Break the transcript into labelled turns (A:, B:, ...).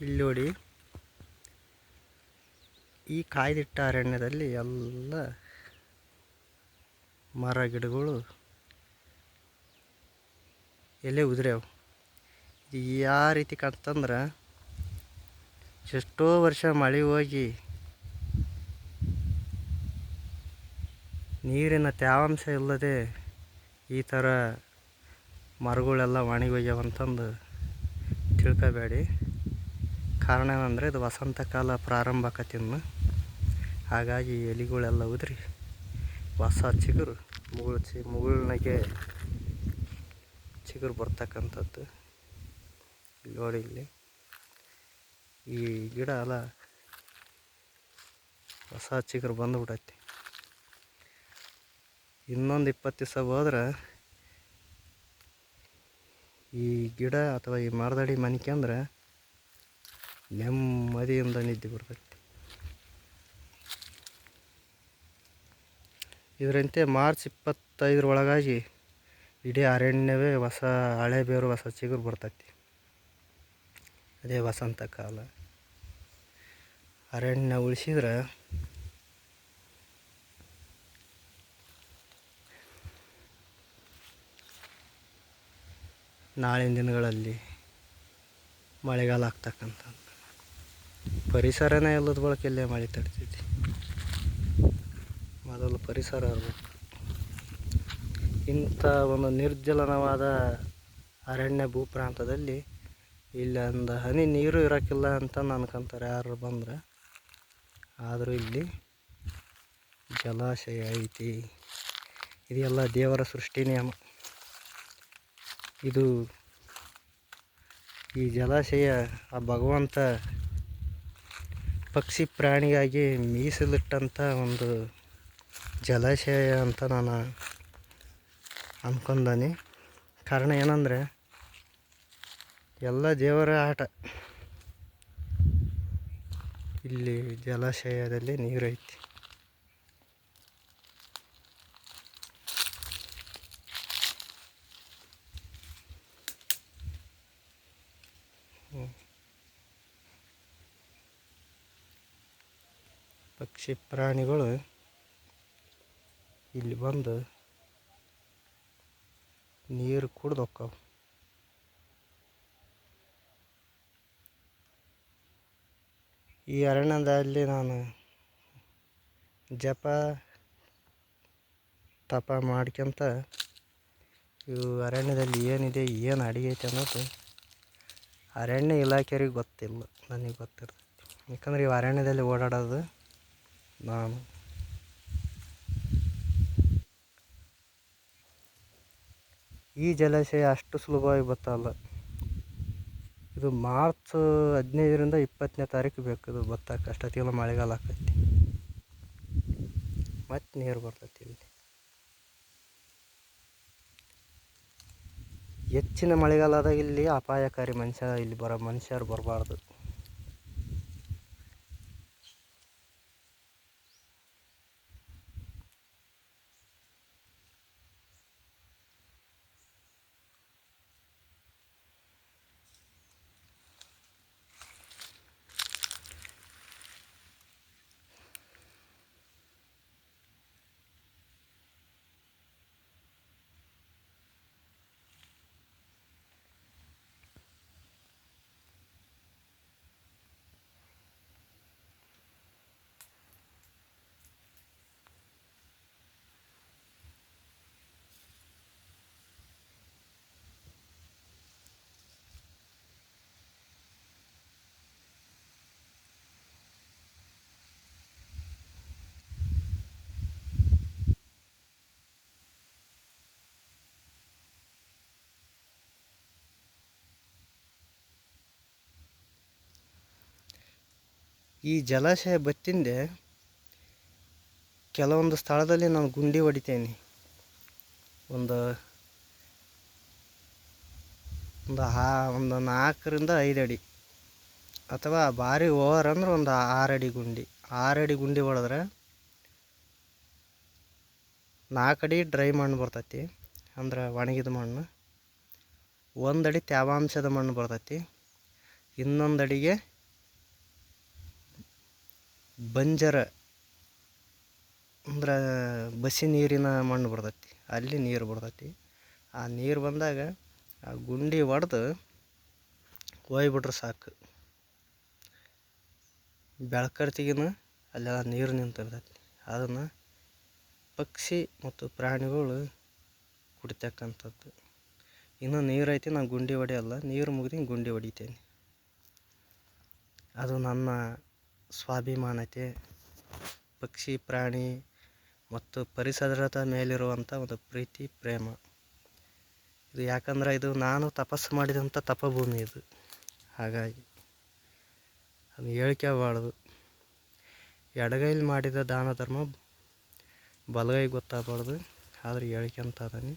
A: ಇಲ್ಲಿ ನೋಡಿ, ಈ ಕಾಯ್ದಿಟ್ಟ ಅರಣ್ಯದಲ್ಲಿ ಎಲ್ಲ ಮರ ಗಿಡಗಳು ಎಲೆ ಉದುರ್ಯಾವ. ಇದು ಯಾವ ರೀತಿ ಕಾಣ್ತಂದ್ರೆ, ಎಷ್ಟೋ ವರ್ಷ ಮಳೆ ಹೋಗಿ ನೀರಿನ ತೇವಾಂಶ ಇಲ್ಲದೆ ಈ ಥರ ಮರಗಳೆಲ್ಲ ಒಣಗಿ ಹೋಗ್ಯಾವಂತಂದು ತಿಳ್ಕೊಬೇಡಿ. ಕಾರಣ ಏನಂದರೆ, ಇದು ವಸಂತ ಕಾಲ ಪ್ರಾರಂಭ ಆಕತಿನ್ನು. ಹಾಗಾಗಿ ಎಲೆಗಳೆಲ್ಲ ಉದುರಿ ಹೊಸ ಚಿಗುರು ಮುಗುಳ್ನಾಗೆ ಚಿಗುರು ಬರ್ತಕ್ಕಂಥದ್ದು. ನೋಡಿ, ಇಲ್ಲಿ ಈ ಗಿಡ ಅಲ್ಲ ಹೊಸ ಚಿಗುರು ಬಂದುಬಿಡೈತಿ. ಇನ್ನೊಂದು 20 ದಿವಸ ಹೋದ್ರೆ ಈ ಗಿಡ ಅಥವಾ ಈ ಮರದಡಿ ಮನಿಕಂದ್ರೆ ನೆಮ್ಮದಿಯಿಂದ ನಿದ್ದೆ ಬರ್ತೈತಿ. ಇದರಂತೆ ಮಾರ್ಚ್ 25 ಒಳಗಾಗಿ ಇಡೀ ಅರಣ್ಯವೇ ಹಳೆ ಬೇರು ಹೊಸ ಚಿಗುರು ಬರ್ತೈತಿ. ಅದೇ ವಸಂತ ಕಾಲ. ಅರಣ್ಯ ಉಳಿಸಿದ್ರೆ ನಾಳಿನ ದಿನಗಳಲ್ಲಿ ಮಳೆಗಾಲ ಆಗ್ತಕ್ಕಂಥದ್ದು. ಪರಿಸರನೇ ಇಲ್ಲದ ಬಳಕೆಯಲ್ಲೇ ಮಳೆ ತಡ್ತೈತಿ. ಮೊದಲು ಪರಿಸರ ಇರಬೇಕು. ಇಂಥ ಒಂದು ನಿರ್ಜಲನವಾದ ಅರಣ್ಯ ಭೂಪ್ರಾಂತದಲ್ಲಿ ಇಲ್ಲಿ ಒಂದು ಹನಿ ನೀರು ಇರೋಕ್ಕಿಲ್ಲ ಅಂತ ಅನ್ಕೊಂತಾರೆ ಯಾರು ಬಂದ್ರೆ. ಆದರೂ ಇಲ್ಲಿ ಜಲಾಶಯ ಐತಿ. ಇದೆಲ್ಲ ದೇವರ ಸೃಷ್ಟಿ ನಿಯಮ. ಇದು ಈ ಜಲಾಶಯ ಆ ಭಗವಂತ ಪಕ್ಷಿ ಪ್ರಾಣಿಗಾಗಿ ಮೀಸಲಿಟ್ಟಂಥ ಒಂದು ಜಲಾಶಯ ಅಂತ ನಾನು ಅಂದ್ಕೊಂಡಾನೆ. ಕಾರಣ ಏನಂದರೆ, ಎಲ್ಲ ದೇವರ ಆಟ. ಇಲ್ಲಿ ಜಲಾಶಯದಲ್ಲಿ ನೀರೈತಿ. ಪಕ್ಷಿ ಪ್ರಾಣಿಗಳು ಇಲ್ಲಿ ಬಂದು ನೀರು ಕುಡ್ದು ಹೋಕ್ಕವು. ಈ ಅರಣ್ಯದಲ್ಲಿ ನಾನು ಜಪ ತಪ ಮಾಡ್ಕೊಂತ ಇವು ಅರಣ್ಯದಲ್ಲಿ ಏನಿದೆ, ಏನು ಅಡಿಗೆ ಐತೆ ಅನ್ನೋದು ಅರಣ್ಯ ಇಲಾಖೆಯವ್ರಿಗೆ ಗೊತ್ತಿಲ್ಲ, ನನಗೆ ಗೊತ್ತಿರ್ತೈತಿ. ಯಾಕಂದ್ರೆ ಇವು ಅರಣ್ಯದಲ್ಲಿ ಓಡಾಡೋದು ನಾನು. ಈ ಜಲಾಶಯ ಅಷ್ಟು ಸುಲಭವಾಗಿ ಬತ್ತಲ್ಲ. ಇದು ಮಾರ್ಚ್ 15ರಿಂದ 20ನೇ ತಾರೀಕು ಬೇಕು ಇದು ಬತ್ತಕ್ಕೆ. ಅಷ್ಟೊತ್ತಿಗೆಲ್ಲ ಮಳೆಗಾಲ ಆಕೈತಿ, ಮತ್ತು ನೀರು ಬರ್ತೈತಿ. ಇಲ್ಲಿ ಹೆಚ್ಚಿನ ಮಳೆಗಾಲದಾಗ ಇಲ್ಲಿ ಅಪಾಯಕಾರಿ. ಇಲ್ಲಿ ಮನುಷ್ಯರು ಬರಬಾರ್ದು. ಈ ಜಲಾಶಯ ಬತ್ತಿಂದೆ ಕೆಲವೊಂದು ಸ್ಥಳದಲ್ಲಿ ನಾನು ಗುಂಡಿ ಹೊಡಿತೇನೆ. ಒಂದು 4ರಿಂದ 5 ಅಡಿ, ಅಥವಾ ಭಾರಿ ಓವರ್ ಅಂದ್ರೆ ಒಂದು 6 ಅಡಿ ಗುಂಡಿ. 6 ಅಡಿ ಗುಂಡಿ ಹೊಡೆದ್ರೆ 4 ಅಡಿ ಡ್ರೈ ಮಣ್ಣು ಬರ್ತೈತಿ, ಅಂದ್ರೆ ಒಣಗಿದ ಮಣ್ಣು. 1 ಅಡಿ ತೇವಾಂಶದ ಮಣ್ಣು ಬರ್ತೈತಿ. ಇನ್ನೊಂದು ಅಡಿಗೆ ಬಂಜರ ಅಂದ್ರೆ ಬಸಿ ನೀರಿನ ಮಣ್ಣು ಬರ್ತೈತಿ, ಅಲ್ಲಿ ನೀರು ಬರ್ತೈತಿ. ಆ ನೀರು ಬಂದಾಗ ಆ ಗುಂಡಿ ಹೊಡೆದು ಹೋಗ್ಬಿಟ್ರೆ ಸಾಕು, ಬೆಳ್ಕರ್ತಿಗಿನ ಅಲ್ಲೆಲ್ಲ ನೀರು ನಿಂತಿರ್ತೈತಿ. ಅದನ್ನು ಪಕ್ಷಿ ಮತ್ತು ಪ್ರಾಣಿಗಳು ಕುಡಿತಕ್ಕಂಥದ್ದು. ಇನ್ನೂ ನೀರು ಐತಿ, ನಾನು ಗುಂಡಿ ಹೊಡೆಯಲ್ಲ, ನೀರು ಮುಗಿದು ಗುಂಡಿ ಹೊಡಿತೇನೆ. ಅದು ನನ್ನ ಸ್ವಾಭಿಮಾನತೆ, ಪಕ್ಷಿ ಪ್ರಾಣಿ ಮತ್ತು ಪರಿಸರದ ಮೇಲಿರುವಂಥ ಒಂದು ಪ್ರೀತಿ ಪ್ರೇಮ ಇದು. ಯಾಕಂದ್ರೆ ಇದು ನಾನು ತಪಸ್ಸು ಮಾಡಿದಂಥ ತಪಭೂಮಿ ಇದು. ಹಾಗಾಗಿ ಅದು ಹೇಳ್ಕೋಬಾರ್ದು. ಎಡಗೈಲಿ ಮಾಡಿದ ದಾನ ಧರ್ಮ ಬಲಗೈ ಗೊತ್ತಾಗಬಾರ್ದು, ಆದರೆ ಹೇಳ್ಕೊಂತ ಅದನ್ನು